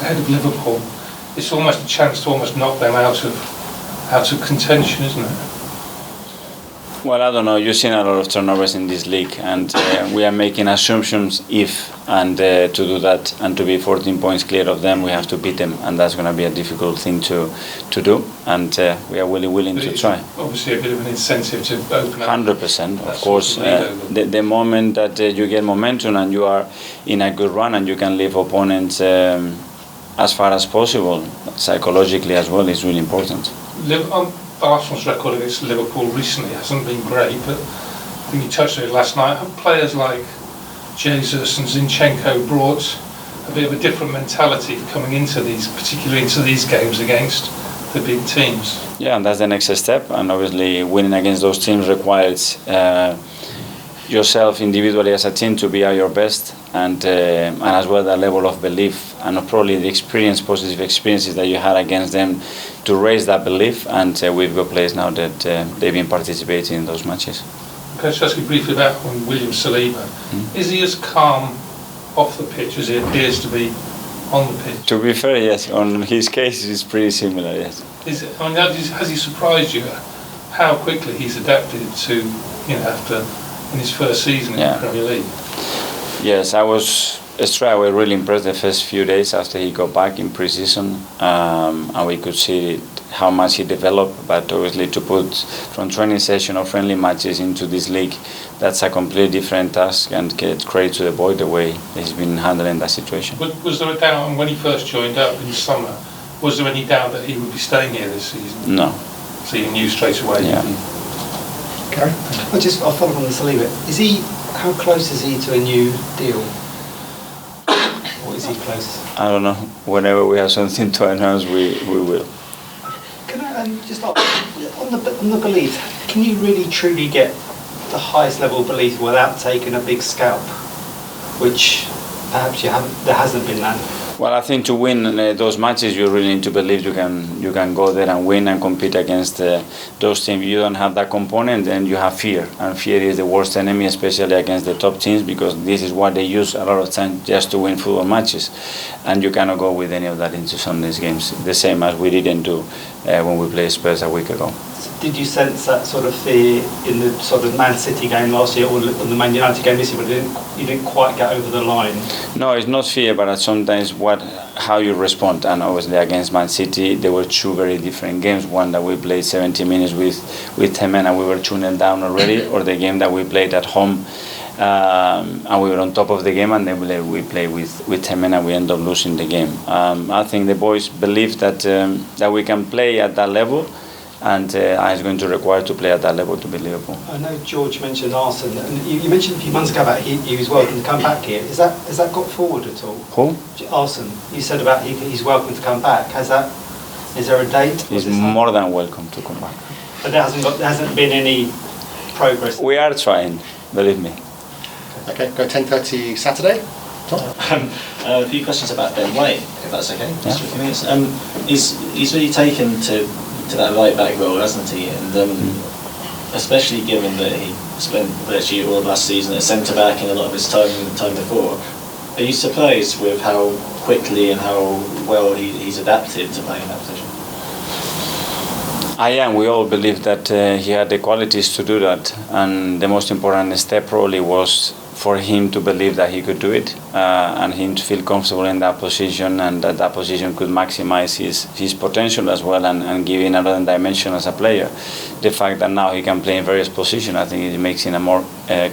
ahead of Liverpool, it's almost a chance to almost knock them out of contention, isn't it? Well, I don't know. You've seen a lot of turnovers in this league, and we are making assumptions to do that and to be 14 points clear of them, we have to beat them, and that's going to be a difficult thing to do, and we are really willing to try. Obviously, a bit of an incentive to open up. 100%, of course. The moment that you get momentum and you are in a good run and you can leave opponents as far as possible, psychologically as well, is really important. Arsenal's record against Liverpool recently hasn't been great, but I think you touched on it last night. Players like Jesus and Zinchenko brought a bit of a different mentality coming into these, particularly into these games against the big teams. Yeah, and that's the next step, and obviously winning against those teams requires yourself individually as a team to be at your best, and as well the level of belief and probably the positive experiences that you had against them to raise that belief, and we've got players now that they've been participating in those matches. Can I just ask you briefly about William Saliba? Is he as calm off the pitch as he appears to be on the pitch? To be fair, yes. On his case, it's pretty similar, yes. Has he surprised you how quickly he's adapted to, after in his first season in the Premier League? Yes, I was straight away really impressed the first few days after he got back in pre-season, and we could see how much he developed, but obviously to put from training session or friendly matches into this league, that's a completely different task, and get credit to the boy the way he's been handling that situation. But was there a doubt when he first joined up in the summer, was there any doubt that he would be staying here this season? No. So you knew straight away? Yeah. Gary? I'll follow up on the Saliba. How close is he to a new deal? Or is he close? I don't know. Whenever we have something to announce, we will. Can I just ask, on the belief, can you really truly get the highest level of belief without taking a big scalp, which perhaps there hasn't been that? Well, I think to win those matches, you really need to believe you can go there and win and compete against those teams. If you don't have that component, then you have fear, and fear is the worst enemy, especially against the top teams, because this is what they use a lot of time just to win football matches, and you cannot go with any of that into Sunday's games. The same as we didn't do when we played Spurs a week ago. Did you sense that sort of fear in the sort of Man City game last year or the Man United game this year, but you didn't quite get over the line? No, it's not fear, but sometimes how you respond. And obviously against Man City, there were two very different games. One that we played 70 minutes with 10 men and we were 2-0 down already, or the game that we played at home and we were on top of the game, and then we played with 10 men and we ended up losing the game. I think the boys believe that we can play at that level, and it's going to require to play at that level to beat Liverpool. I know George mentioned Arsene, and you mentioned a few months ago about he was welcome to come back here. Has that got forward at all? Who? Arsene. You said about he's welcome to come back. Is there a date? He's more than welcome to come back. But there hasn't been any progress. We are trying, believe me. Okay, go 10:30 Saturday. Tom? A few questions about Ben White, if that's okay. Just a few minutes. He's really taken to that right back role, hasn't he? And especially given that he spent virtually all of last season at centre back and a lot of his time before. Are you surprised with how quickly and how well he's adapted to playing that position? I am. We all believe that he had the qualities to do that, and the most important step probably was for him to believe that he could do it, and him to feel comfortable in that position, and that position could maximize his potential as well, and give him another dimension as a player. The fact that now he can play in various positions, I think it makes him a more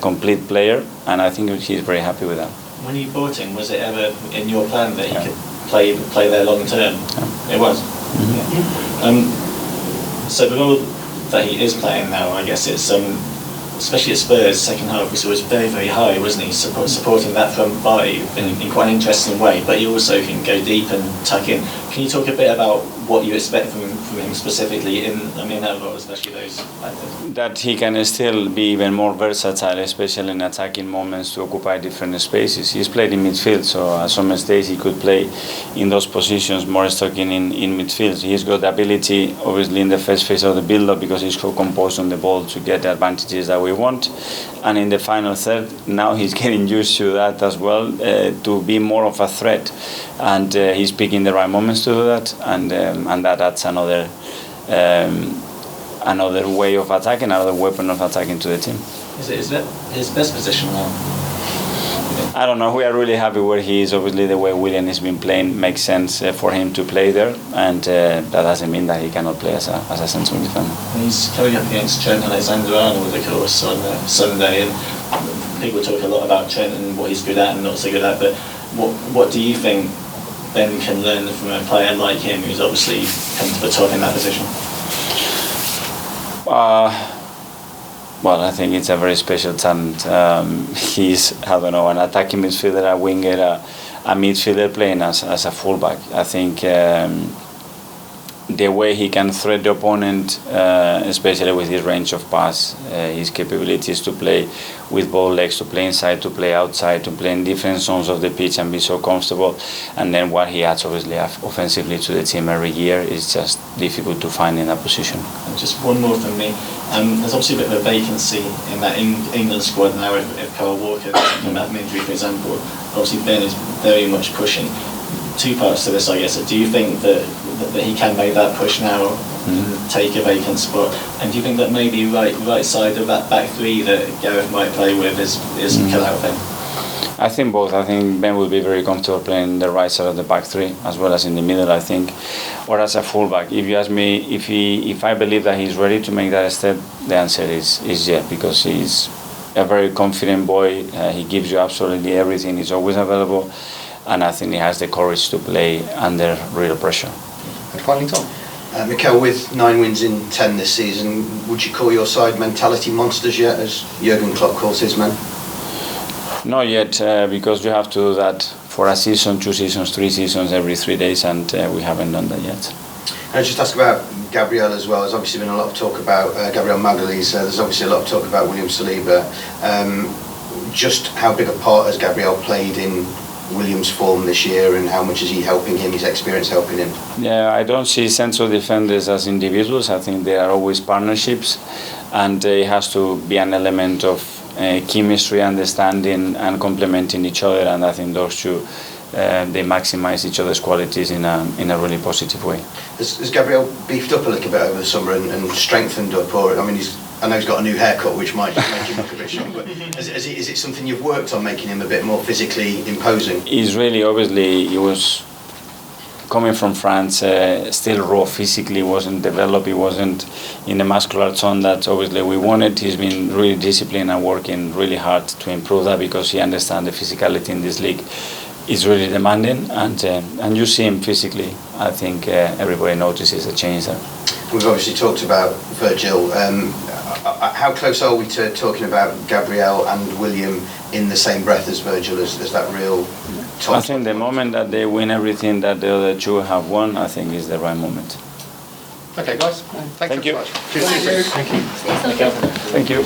complete player, and I think he's very happy with that. When you bought him, was it ever in your plan that he could play there long term? Yeah. It was. Mm-hmm. Yeah. So the role that he is playing now, I guess it's especially at Spurs, second half, because it was very, very high, wasn't he? Supporting that front five in quite an interesting way, but he also can go deep and tuck in. Can you talk a bit about what you expect from him specifically in that role, especially those factors? That he can still be even more versatile, especially in attacking moments, to occupy different spaces. He's played in midfield, so at some stage he could play in those positions, more stuck in midfield. He's got the ability, obviously, in the first phase of the build-up, because he's so composed on the ball, to get the advantages that we want. And in the final third, now he's getting used to that as well, to be more of a threat. And he's picking the right moments to do that, and that adds another way of attacking, another weapon of attacking to the team. Is it his best position now? I don't know. We are really happy where he is. Obviously, the way William has been playing makes sense for him to play there, and that doesn't mean that he cannot play as a central defender. He's coming up against Trent Alexander-Arnold, of course, on Sunday, and people talk a lot about Trent and what he's good at and not so good at. But what do you think Ben can learn from a player like him, who's obviously come to the top in that position? Well, I think it's a very special talent. He's, I don't know, an attacking midfielder, a winger, a midfielder playing as a fullback. I think the way he can threat the opponent, especially with his range of pass, his capabilities to play with both legs, to play inside, to play outside, to play in different zones of the pitch and be so comfortable. And then what he adds, obviously, offensively to the team every year is just difficult to find in that position. And just one more from me. There's obviously a bit of a vacancy in that England squad now if Kyle Walker came out of injury, for example. Obviously, Ben is very much pushing. Two parts to this, I guess. Do you think that he can make that push now and take a vacant spot? And do you think that maybe right side of that back three that Gareth might play with is Mikel Arteta? I think both. I think Ben will be very comfortable playing the right side of the back three as well as in the middle, I think, or as a fullback. If you ask me if I believe that he's ready to make that step, the answer is yes, because he's a very confident boy. He gives you absolutely everything. He's always available. And I think he has the courage to play under real pressure. And finally, Tom. Mikel, with 9 wins in 10 this season, would you call your side mentality monsters yet, as Jurgen Klopp calls his men? Not yet, because you have to do that for a season, 2 seasons, 3 seasons, every 3 days, and we haven't done that yet. And I just ask about Gabriel as well. There's obviously been a lot of talk about Gabriel Magalhaes. There's obviously a lot of talk about William Saliba. Just how big a part has Gabriel played in William's form this year, and how much is he helping him, his experience helping him? Yeah, I don't see central defenders as individuals. I think they are always partnerships, and it has to be an element of chemistry, understanding, and complementing each other. And I think those two, they maximize each other's qualities in a really positive way. Has Gabriel beefed up a little bit over the summer and strengthened up, or I mean, I know he's got a new haircut, which might make him look a bit stronger. Is it something you've worked on, making him a bit more physically imposing? He's really, obviously, he was coming from France, still raw physically, wasn't developed, he wasn't in the muscular tone that obviously we wanted. He's been really disciplined and working really hard to improve that, because he understands the physicality in this league is really demanding, and you see him physically. I think everybody notices a change there. We've obviously talked about Virgil. How close are we to talking about Gabriel and William in the same breath as Virgil, as that real top? I think the moment that they win everything that the other two have won, I think is the right moment. Okay, guys. Thank you. Thank you. Cheers. Thank you.